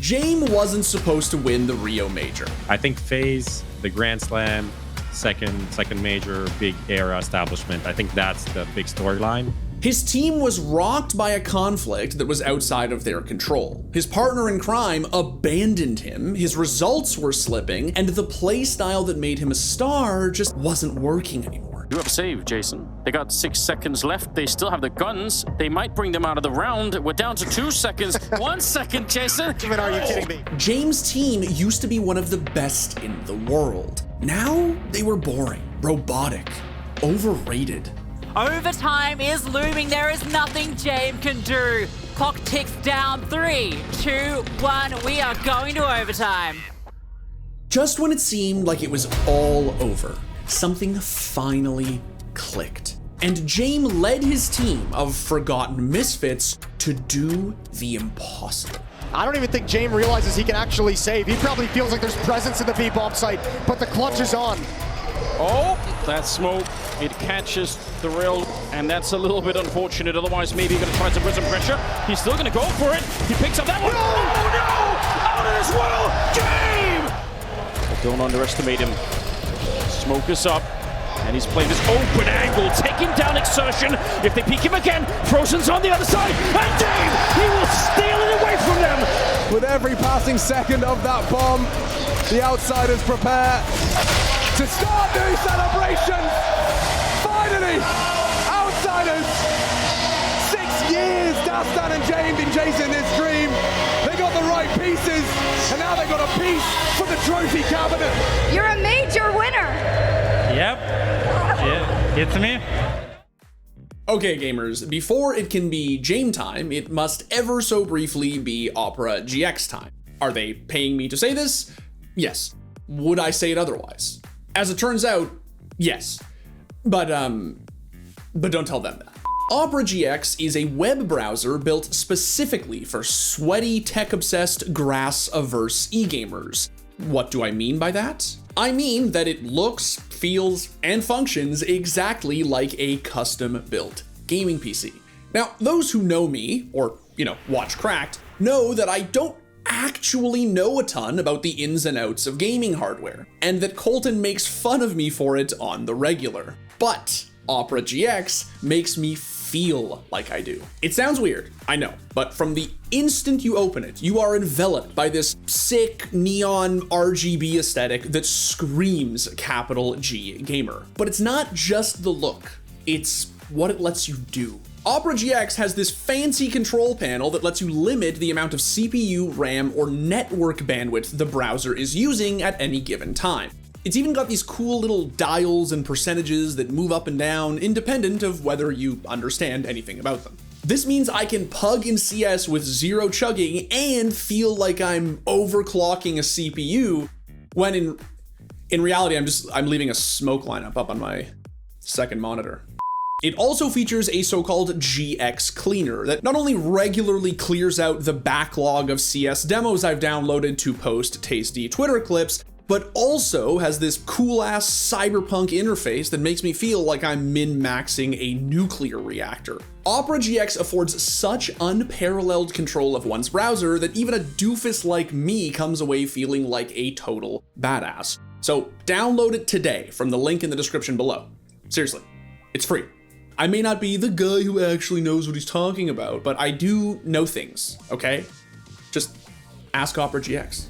Jame wasn't supposed to win the Rio Major. I think FaZe, the Grand Slam, second major, big era establishment, I think that's the big storyline. His team was rocked by a conflict that was outside of their control. His partner in crime abandoned him, his results were slipping, and the playstyle that made him a star just wasn't working anymore. You have a save, Jason. They got 6 seconds left. They still have the guns. They might bring them out of the round. We're down to 2 seconds. 1 second, Jason. Are you kidding me? Jame's team used to be one of the best in the world. Now they were boring, robotic, overrated. Overtime is looming. There is nothing Jame can do. Clock ticks down. 3, 2, 1. We are going to overtime. Just when it seemed like it was all over, something finally clicked. And Jame led his team of forgotten misfits to do the impossible. I don't even think Jame realizes he can actually save. He probably feels like there's presence in the B-bomb site, but the clutch is on. Oh, that smoke, it catches the rail, and that's a little bit unfortunate. Otherwise, maybe he's going to try to put some pressure. He's still going to go for it. He picks up that one. Oh, no! Out of this world! Jame! But don't underestimate him. Smoke is up, and he's playing this open angle, taking down Exertion. If they peek him again, Rosen's on the other side, and Jame, he will steal it away from them. With every passing second of that bomb, the outsiders prepare to start new celebrations. Finally, outsiders. 6 years Dastan and Jame been chasing this dream. They got the right pieces, and now they got a piece for the trophy cabinet. You're a major winner. Yep. Yeah, it's me. Okay, gamers, before it can be Jame time, it must ever so briefly be Opera GX time. Are they paying me to say this? Yes. Would I say it otherwise? As it turns out, yes. But don't tell them that. Opera GX is a web browser built specifically for sweaty, tech-obsessed, grass-averse e-gamers. What do I mean by that? I mean that it looks, feels, and functions exactly like a custom-built gaming PC. Now, those who know me, or, watch Cracked, know that I don't actually know a ton about the ins and outs of gaming hardware, and that Colton makes fun of me for it on the regular. But Opera GX makes me feel like I do. It sounds weird, I know, but from the instant you open it, you are enveloped by this sick neon RGB aesthetic that screams capital G gamer. But it's not just the look, it's what it lets you do. Opera GX has this fancy control panel that lets you limit the amount of CPU, RAM, or network bandwidth the browser is using at any given time. It's even got these cool little dials and percentages that move up and down independent of whether you understand anything about them. This means I can pug in CS with zero chugging and feel like I'm overclocking a CPU when in reality I'm leaving a smoke lineup up on my second monitor. It also features a so-called GX cleaner that not only regularly clears out the backlog of CS demos I've downloaded to post tasty Twitter clips, but also has this cool-ass cyberpunk interface that makes me feel like I'm min-maxing a nuclear reactor. Opera GX affords such unparalleled control of one's browser that even a doofus like me comes away feeling like a total badass. So download it today from the link in the description below. Seriously, it's free. I may not be the guy who actually knows what he's talking about, but I do know things, okay? Just ask Opera GX.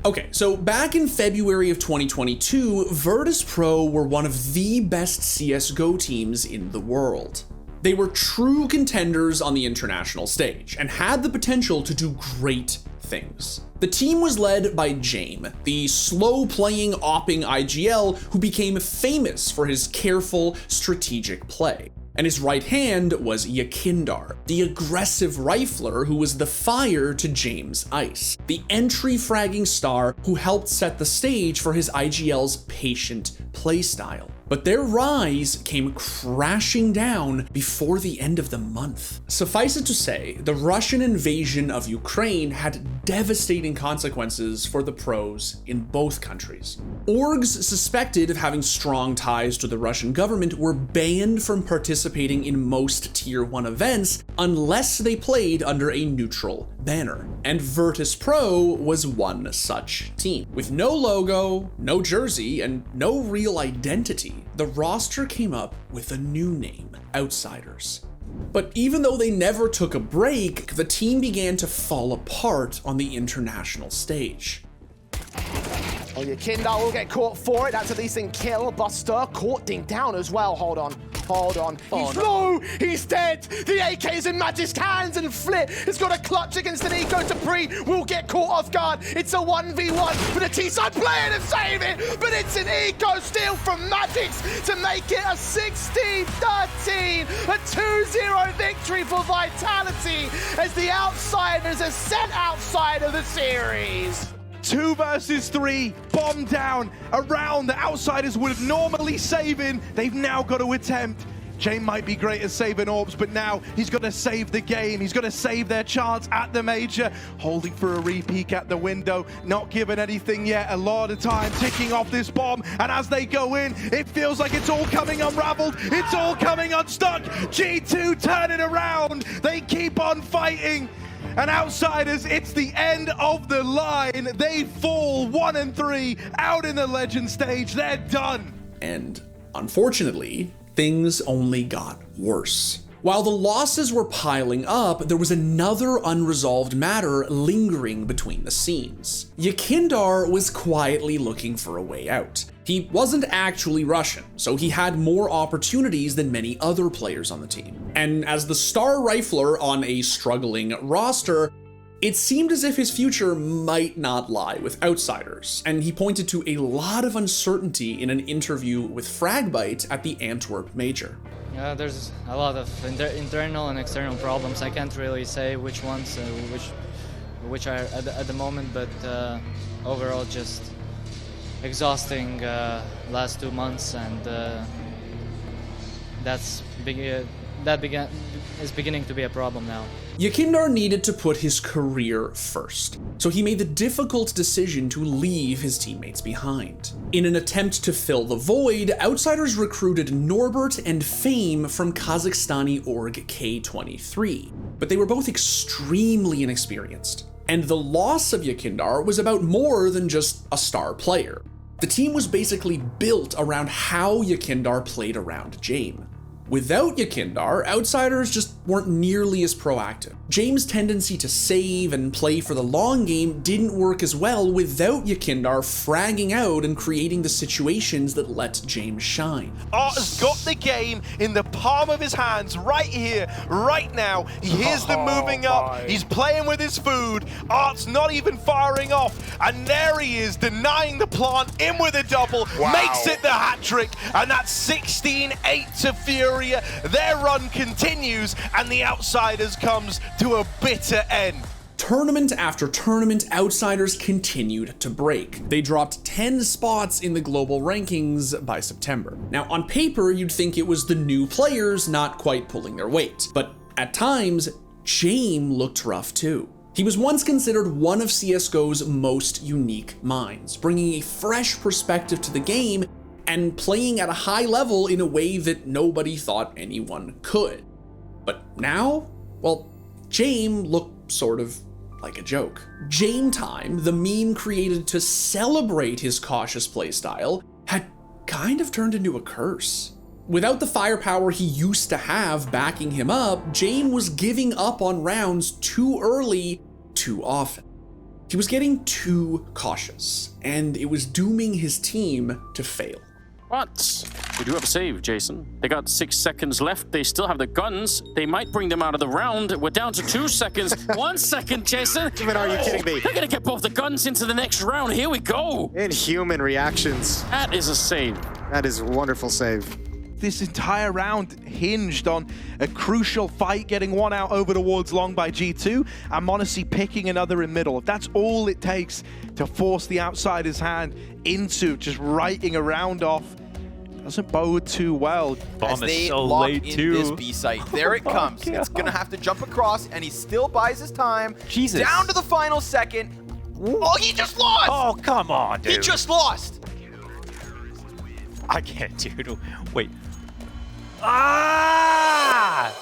Okay, so back in February of 2022, Virtus Pro were one of the best CSGO teams in the world. They were true contenders on the international stage and had the potential to do great things. The team was led by Jame, the slow-playing, opping IGL who became famous for his careful, strategic play. And his right hand was Yakindar, the aggressive rifler who was the fire to Jame's ice, the entry-fragging star who helped set the stage for his IGL's patient playstyle. But their rise came crashing down before the end of the month. Suffice it to say, the Russian invasion of Ukraine had devastating consequences for the pros in both countries. Orgs suspected of having strong ties to the Russian government were banned from participating in most Tier 1 events unless they played under a neutral banner. And Virtus Pro was one such team. With no logo, no jersey, and no real identity, the roster came up with a new name, Outsiders. But even though they never took a break, the team began to fall apart on the international stage. Oh, your Kindle will get caught for it. That's at least in kill. Buster caught ding down as well. Hold on. He's low. He's dead. The AK is in Magic's hands, and Flit has got a clutch against an Eco. Debris will get caught off guard. It's a 1v1 with a T-side player to save it, but it's an Eco steal from Magic's to make it a 16-13, a 2-0 victory for Vitality as the Outsiders are sent outside of the series. 2 versus 3, bomb down, around the Outsiders would have normally saving. They've now got to attempt. Jame might be great at saving orbs, but now he's got to save the game. He's got to save their chance at the major. Holding for a re-peek at the window, not given anything yet. A lot of time ticking off this bomb, and as they go in, it feels like it's all coming unraveled. It's all coming unstuck. G2 turn it around. They keep on fighting. And Outsiders, it's the end of the line. They fall 1-3 out in the legend stage. They're done. And unfortunately, things only got worse. While the losses were piling up, there was another unresolved matter lingering between the scenes. Yakindar was quietly looking for a way out. He wasn't actually Russian, so he had more opportunities than many other players on the team. And as the star rifler on a struggling roster, it seemed as if his future might not lie with Outsiders, and he pointed to a lot of uncertainty in an interview with Fragbite at the Antwerp Major. There's a lot of internal and external problems. I can't really say which ones, which are at the moment, but overall just exhausting last 2 months, and is beginning to be a problem now. Yakindar needed to put his career first, so he made the difficult decision to leave his teammates behind. In an attempt to fill the void, Outsiders recruited Norbert and Fame from Kazakhstani org K23, but they were both extremely inexperienced. And the loss of Yakindar was about more than just a star player. The team was basically built around how Yakindar played around Jame. Without Yakindar, Outsiders just weren't nearly as proactive. Jame's tendency to save and play for the long game didn't work as well without Yakindar fragging out and creating the situations that let Jame shine. Art has got the game in the palm of his hands right here, right now. He hears them moving up. He's playing with his food. Art's not even firing off. And there he is, denying the plant, in with a double, makes it the hat trick, and that's 16-8 to Fury. Their run continues, and the Outsiders comes to a bitter end. Tournament after tournament, Outsiders continued to break. They dropped 10 spots in the global rankings by September. Now, on paper, you'd think it was the new players not quite pulling their weight, but at times, Jame looked rough too. He was once considered one of CSGO's most unique minds, bringing a fresh perspective to the game and playing at a high level in a way that nobody thought anyone could. But now, well, Jame looked sort of like a joke. Jame Time, the meme created to celebrate his cautious playstyle, had kind of turned into a curse. Without the firepower he used to have backing him up, Jame was giving up on rounds too early, too often. He was getting too cautious, and it was dooming his team to fail. But we do have a save, Jason. They got 6 seconds left. They still have the guns. They might bring them out of the round. We're down to 2 seconds. 1 second, Jason. Even are you kidding me? They're gonna get both the guns into the next round. Here we go. Inhuman reactions. That is a save. That is a wonderful save. This entire round hinged on a crucial fight, getting one out over towards long by G2, and Monacy picking another in middle. If that's all it takes to force the Outsiders' hand into just writing a round off, doesn't bode too well. As they lock in this B site. There it comes. It's gonna have to jump across, and he still buys his time. Jesus. Down to the final second. Oh, he just lost! Oh, come on, dude. He just lost! I can't, dude. Wait. Ah!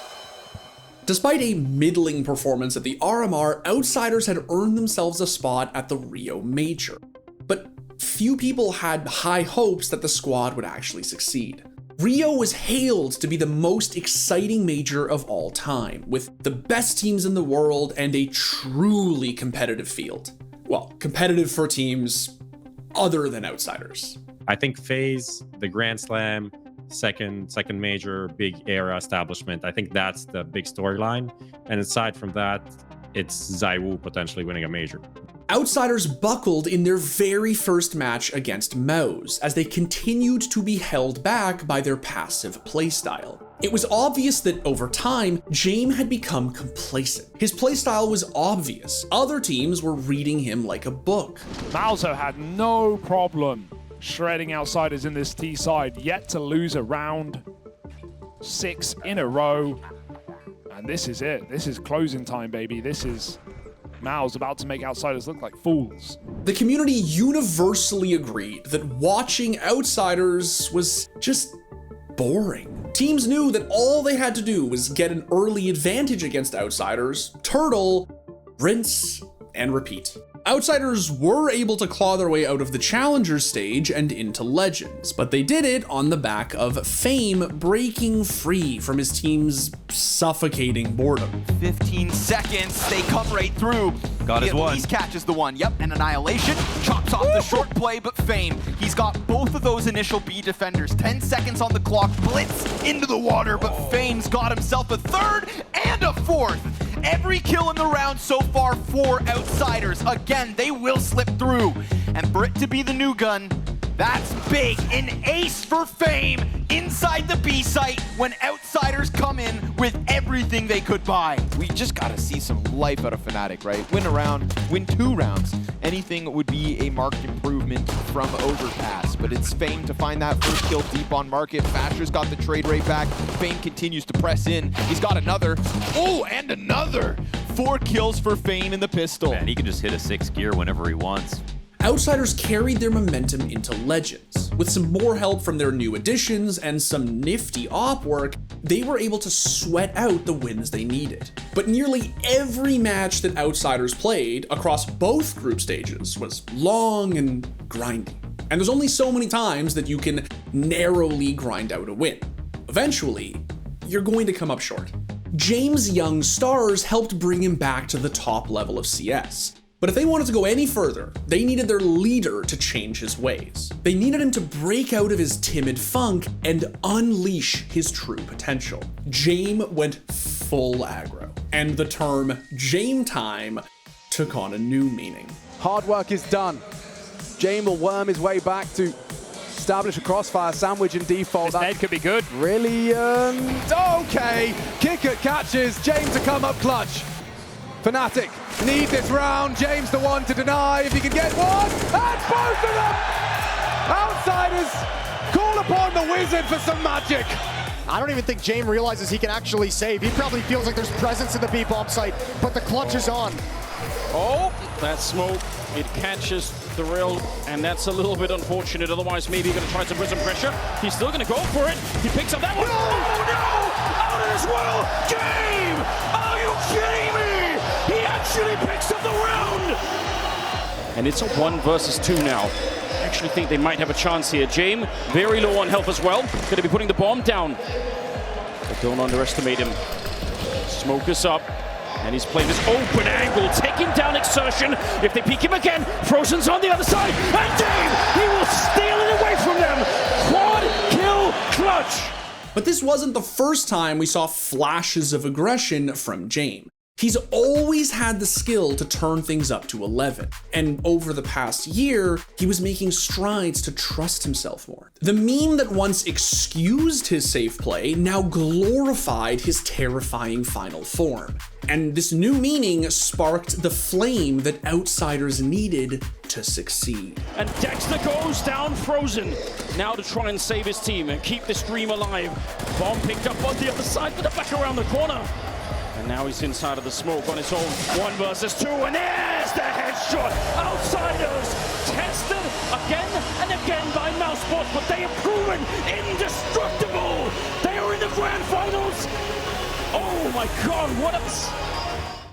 Despite a middling performance at the RMR, Outsiders had earned themselves a spot at the Rio Major. But few people had high hopes that the squad would actually succeed. Rio was hailed to be the most exciting major of all time, with the best teams in the world and a truly competitive field. Well, competitive for teams other than Outsiders. I think FaZe, the Grand Slam, second major, big era establishment. I think that's the big storyline. And aside from that, it's ZywOo potentially winning a major. Outsiders buckled in their very first match against Mouse, as they continued to be held back by their passive playstyle. It was obvious that over time, Jame had become complacent. His playstyle was obvious. Other teams were reading him like a book. Malzo had no problem shredding Outsiders in this T side, yet to lose a round 6 in a row. And this is it. This is closing time, baby. This is Mal's about to make Outsiders look like fools. The community universally agreed that watching Outsiders was just boring. Teams knew that all they had to do was get an early advantage against Outsiders, turtle, rinse, and repeat. Outsiders were able to claw their way out of the Challenger stage and into Legends, but they did it on the back of Fame breaking free from his team's suffocating boredom. 15 seconds, they come right through. Got his one. He catches the one, yep, and Annihilation chops off the short play, but Fame, he's got both of those initial B defenders. 10 seconds on the clock, blitz into the water, but Fame's got himself a third and a fourth. Every kill in the round so far for Outsiders. Again, they will slip through. And for it to be the new gun, that's big. An ace for Fame inside the B site when Outsiders come in with everything they could buy. We just gotta see some life out of Fnatic, right? Win a round, win 2 rounds. Anything would be a marked improvement from Overpass, but it's Fame to find that first kill deep on market. Fasher's got the trade rate back. Fame continues to press in. He's got another. Oh, and another. 4 kills for Fame in the pistol. Man, he can just hit a 6 gear whenever he wants. Outsiders carried their momentum into Legends. With some more help from their new additions and some nifty op work, they were able to sweat out the wins they needed. But nearly every match that Outsiders played across both group stages was long and grindy. And there's only so many times that you can narrowly grind out a win. Eventually, you're going to come up short. Jame's young stars helped bring him back to the top level of CS. But if they wanted to go any further, they needed their leader to change his ways. They needed him to break out of his timid funk and unleash his true potential. Jame went full aggro, and the term Jame time took on a new meaning. Hard work is done. Jame will worm his way back to establish a crossfire sandwich in default. That could be good. Brilliant. Okay, Kicker catches. Jame to come up clutch. Fnatic need this round. James the one to deny. If he can get one, and both of them! Outsiders call upon the wizard for some magic. I don't even think Jame realizes he can actually save. He probably feels like there's presence in the B-bomb site, but the clutch is on. Oh, that smoke, it catches the rail, and that's a little bit unfortunate. Otherwise, maybe he's going to try some rhythm pressure. He's still going to go for it. He picks up that one. Oh, no! Out of this world! Jame! Are you kidding me? He actually picks up the round! And it's a 1 versus 2 now. I actually think they might have a chance here. Jame, very low on health as well. Going to be putting the bomb down. But don't underestimate him. Smoke is up. And he's playing this open angle, taking down Exertion. If they peek him again, Frozen's on the other side. And Dave, he will steal it away from them. Quad kill clutch. But this wasn't the first time we saw flashes of aggression from Jame. He's always had the skill to turn things up to 11, and over the past year, he was making strides to trust himself more. The meme that once excused his safe play now glorified his terrifying final form. And this new meaning sparked the flame that Outsiders needed to succeed. And Dexter goes down frozen. Now to try and save his team and keep this dream alive. Bomb picked up on the other side, but back around the corner. And now he's inside of the smoke on his own. 1 versus 2, and there's the headshot. Outsiders tested again and again by Mousesports, but they have proven indestructible. They are in the grand finals. Oh my God, what a...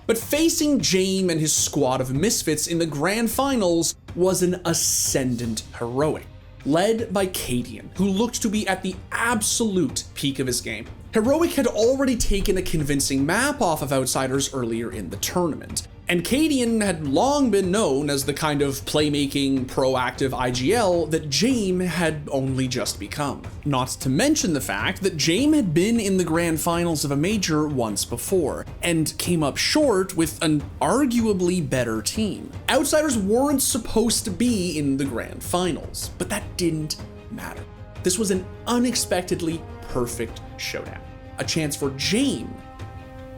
But facing Jame and his squad of misfits in the grand finals was an ascendant heroic, led by Cadian, who looked to be at the absolute peak of his game. Heroic had already taken a convincing map off of Outsiders earlier in the tournament, and Cadian had long been known as the kind of playmaking, proactive IGL that Jame had only just become. Not to mention the fact that Jame had been in the grand finals of a major once before, and came up short with an arguably better team. Outsiders weren't supposed to be in the grand finals, but that didn't matter. This was an unexpectedly perfect showdown, a chance for Jame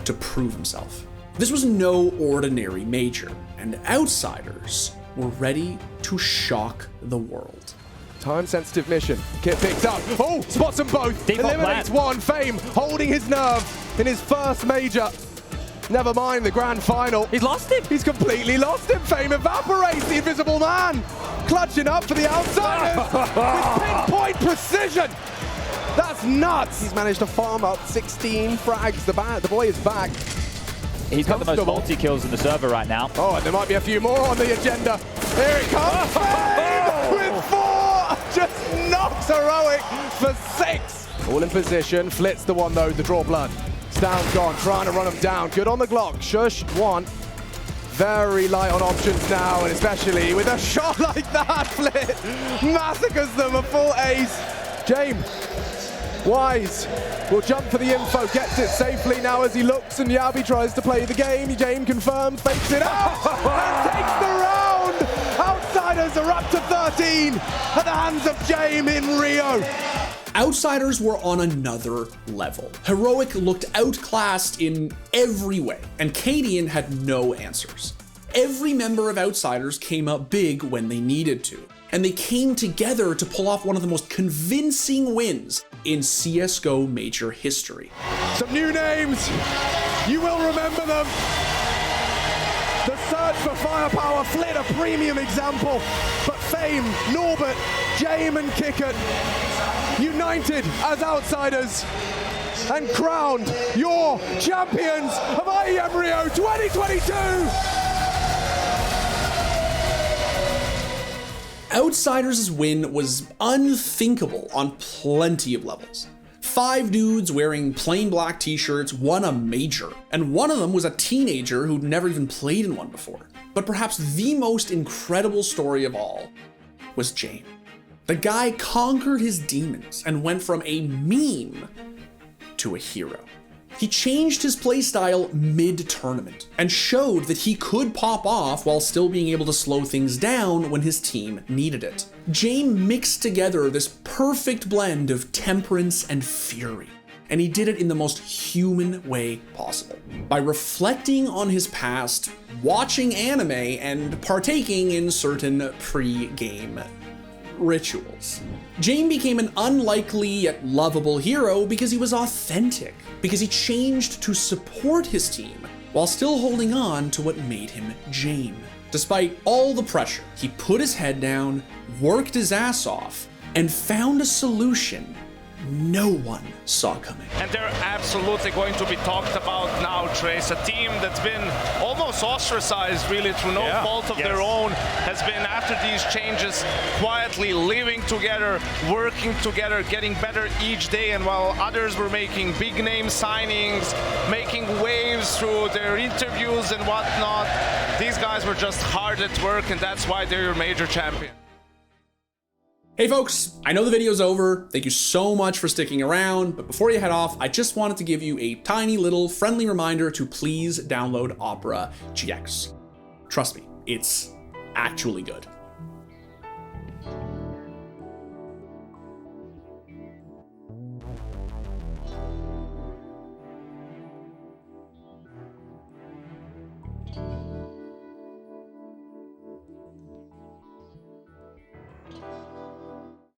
to prove himself. This was no ordinary major, and Outsiders were ready to shock the world. Time-sensitive mission. Kit picks up. Oh, spots them both. Eliminates one. Fame holding his nerve in his first major. Never mind the grand final. He's lost him. He's completely lost him. Fame evaporates. The invisible man clutching up for the Outsiders with pinpoint precision. That's nuts. He's managed to farm up 16 frags. The boy is back. He's got the most multi-kills in the server right now. Oh, and there might be a few more on the agenda. Here it comes. Fame with 4. Just knocks Heroic for 6. All in position. Flits the one, though. The draw blood. Stan's gone. Trying to run him down. Good on the Glock. Shush 1. Very light on options now, and especially with a shot like that, Flit massacres them. A full ace. Jame. Wise will jump for the info, gets it safely now as he looks, and Yabi tries to play the game. Jame confirms, fakes it out, and takes the round. Outsiders are up to 13 at the hands of Jame in Rio. Outsiders were on another level. Heroic looked outclassed in every way, and Cadian had no answers. Every member of Outsiders came up big when they needed to, and they came together to pull off one of the most convincing wins in CSGO major history. Some new names, you will remember them. The search for firepower, Flit a premium example, but Fame, Norbert, Jame and Kickert united as Outsiders and crowned your champions of IEM Rio 2022. Outsiders' win was unthinkable on plenty of levels. 5 dudes wearing plain black t-shirts won a major, and one of them was a teenager who'd never even played in one before. But perhaps the most incredible story of all was Jame. The guy conquered his demons and went from a meme to a hero. He changed his playstyle mid-tournament and showed that he could pop off while still being able to slow things down when his team needed it. Jame mixed together this perfect blend of temperance and fury, and he did it in the most human way possible, by reflecting on his past, watching anime, and partaking in certain pre-game rituals. Jame became an unlikely yet lovable hero because he was authentic, because he changed to support his team while still holding on to what made him Jame. Despite all the pressure, he put his head down, worked his ass off, and found a solution no one saw coming. And they're absolutely going to be talked about now, Trace. A team that's been almost ostracized, really, through no fault of their own, has been, after these changes, quietly living together, working together, getting better each day. And while others were making big name signings, making waves through their interviews and whatnot, these guys were just hard at work, and that's why they're your major champion. Hey folks, I know the video's over. Thank you so much for sticking around, but before you head off, I just wanted to give you a tiny little friendly reminder to please download Opera GX. Trust me, it's actually good.